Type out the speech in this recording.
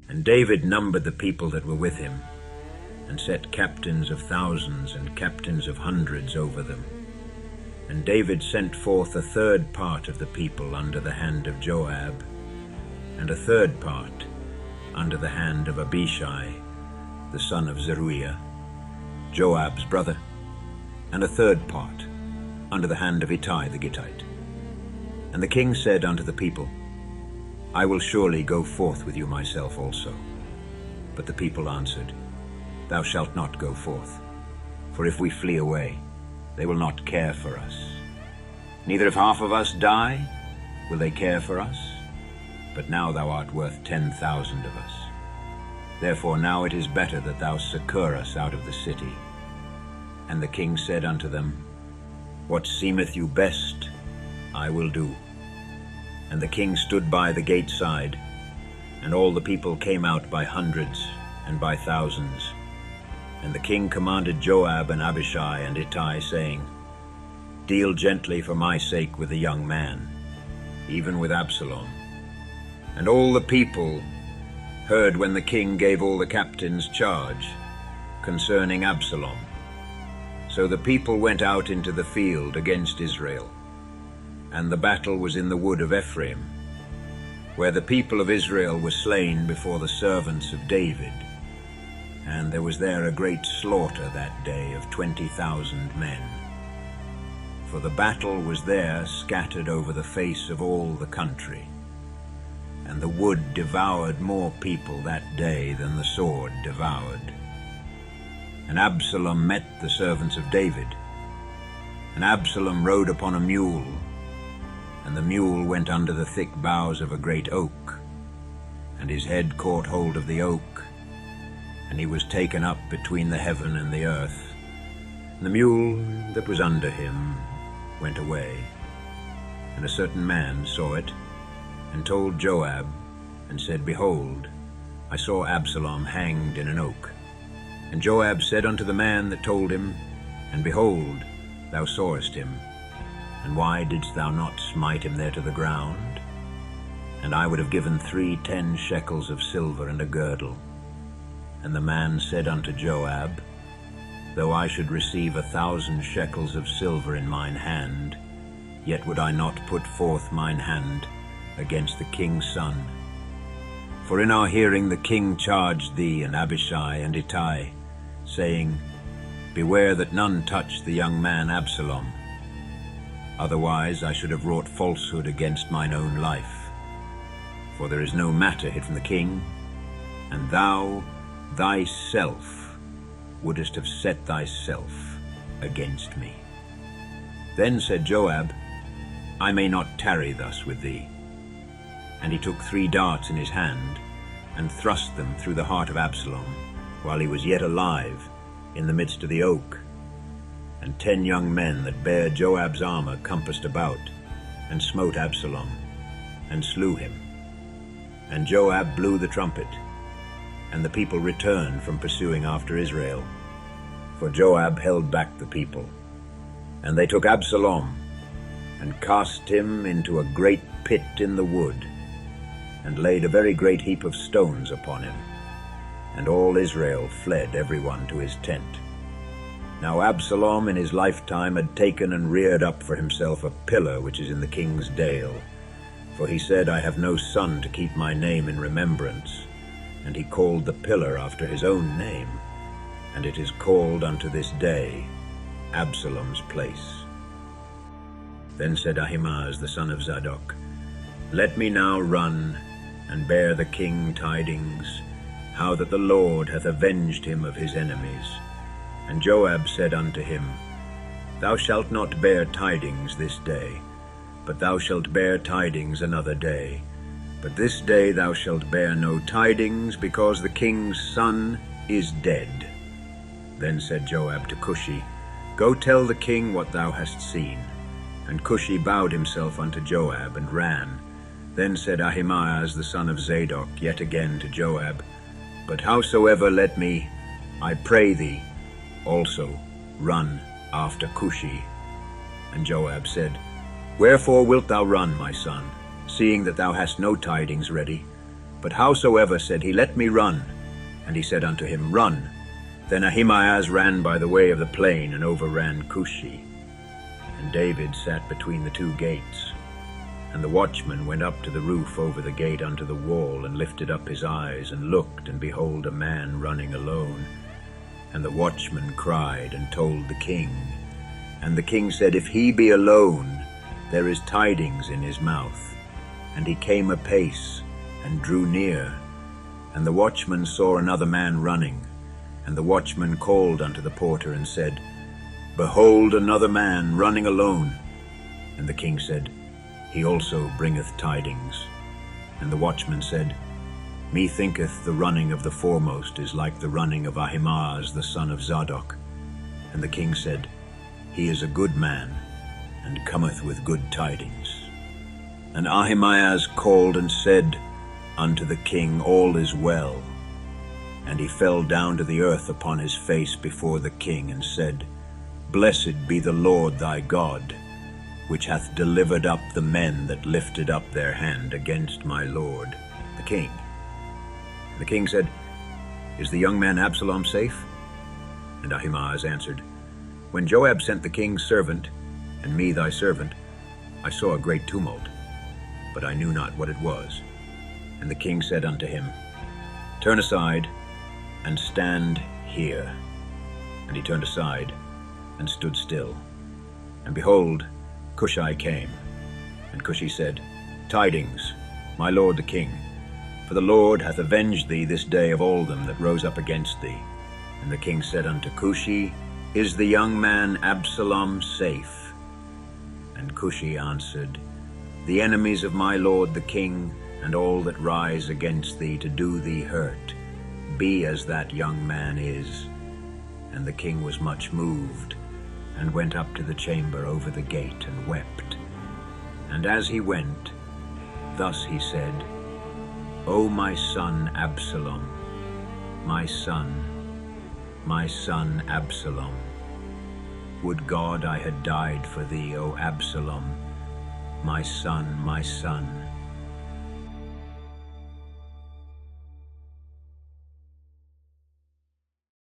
And David numbered the people that were with him, and set captains of thousands and captains of hundreds over them. And David sent forth a third part of the people under the hand of Joab, and a third part under the hand of Abishai, the son of Zeruiah, Joab's brother, and a third part under the hand of Ittai the Gittite. And the king said unto the people, I will surely go forth with you myself also. But the people answered, Thou shalt not go forth, for if we flee away, they will not care for us. Neither if half of us die, will they care for us. But now thou art worth 10,000 of us. Therefore now it is better that thou succour us out of the city. And the king said unto them, What seemeth you best, I will do. And the king stood by the gate side, and all the people came out by hundreds and by thousands. And the king commanded Joab and Abishai and Ittai, saying, Deal gently for my sake with the young man, even with Absalom. And all the people heard when the king gave all the captains charge concerning Absalom. So the people went out into the field against Israel, and the battle was in the wood of Ephraim, where the people of Israel were slain before the servants of David. And there was there a great slaughter that day of 20,000 men. For the battle was there scattered over the face of all the country. And the wood devoured more people that day than the sword devoured. And Absalom met the servants of David. And Absalom rode upon a mule, and the mule went under the thick boughs of a great oak, and his head caught hold of the oak, and he was taken up between the heaven and the earth. And the mule that was under him went away. And a certain man saw it, and told Joab, and said, Behold, I saw Absalom hanged in an oak. And Joab said unto the man that told him, And behold, thou sawest him, and why didst thou not smite him there to the ground? And I would have given 10 shekels of silver and a girdle. And the man said unto Joab, Though I should receive 1,000 shekels of silver in mine hand, yet would I not put forth mine hand against the king's son. For in our hearing the king charged thee and Abishai and Ittai, saying, Beware that none touch the young man Absalom. Otherwise I should have wrought falsehood against mine own life. For there is no matter hid from the king, and thou thyself wouldest have set thyself against me. Then said Joab, I may not tarry thus with thee. And he took 3 darts in his hand, and thrust them through the heart of Absalom, while he was yet alive, in the midst of the oak. And 10 young men that bare Joab's armor compassed about, and smote Absalom, and slew him. And Joab blew the trumpet, and the people returned from pursuing after Israel. For Joab held back the people. And they took Absalom, and cast him into a great pit in the wood, and laid a very great heap of stones upon him. And all Israel fled every one to his tent. Now Absalom in his lifetime had taken and reared up for himself a pillar which is in the king's dale. For he said, I have no son to keep my name in remembrance. And he called the pillar after his own name. And it is called unto this day Absalom's place. Then said Ahimaaz the son of Zadok, Let me now run and bear the king tidings, how that the Lord hath avenged him of his enemies. And Joab said unto him, Thou shalt not bear tidings this day, but thou shalt bear tidings another day. But this day thou shalt bear no tidings, because the king's son is dead. Then said Joab to Cushi, Go tell the king what thou hast seen. And Cushi bowed himself unto Joab, and ran. Then said Ahimaaz the son of Zadok yet again to Joab, But howsoever let me, I pray thee, also run after Cushi. And Joab said, Wherefore wilt thou run, my son, seeing that thou hast no tidings ready? But howsoever, said he, let me run. And he said unto him, Run. Then Ahimaaz ran by the way of the plain, and overran Cushi. And David sat between the two gates. And the watchman went up to the roof over the gate unto the wall, and lifted up his eyes, and looked, and behold, a man running alone. And the watchman cried, and told the king. And the king said, If he be alone, there is tidings in his mouth. And he came apace, and drew near. And the watchman saw another man running. And the watchman called unto the porter, and said, Behold, another man running alone. And the king said, He also bringeth tidings. And the watchman said, Methinketh the running of the foremost is like the running of Ahimaaz the son of Zadok. And the king said, He is a good man, and cometh with good tidings. And Ahimaaz called and said unto the king, All is well. And he fell down to the earth upon his face before the king, and said, Blessed be the Lord thy God, which hath delivered up the men that lifted up their hand against my lord, the king. And the king said, Is the young man Absalom safe? And Ahimaaz answered, When Joab sent the king's servant, and me thy servant, I saw a great tumult, but I knew not what it was. And the king said unto him, Turn aside, and stand here. And he turned aside, and stood still. And behold, Cushi came. And Cushi said, Tidings, my lord the king, for the Lord hath avenged thee this day of all them that rose up against thee. And the king said unto Cushi, Is the young man Absalom safe? And Cushi answered, The enemies of my lord the king, and all that rise against thee to do thee hurt, be as that young man is. And the king was much moved, and went up to the chamber over the gate, and wept. And as he went, thus he said, O my son Absalom, my son Absalom, would God I had died for thee, O Absalom, my son, my son.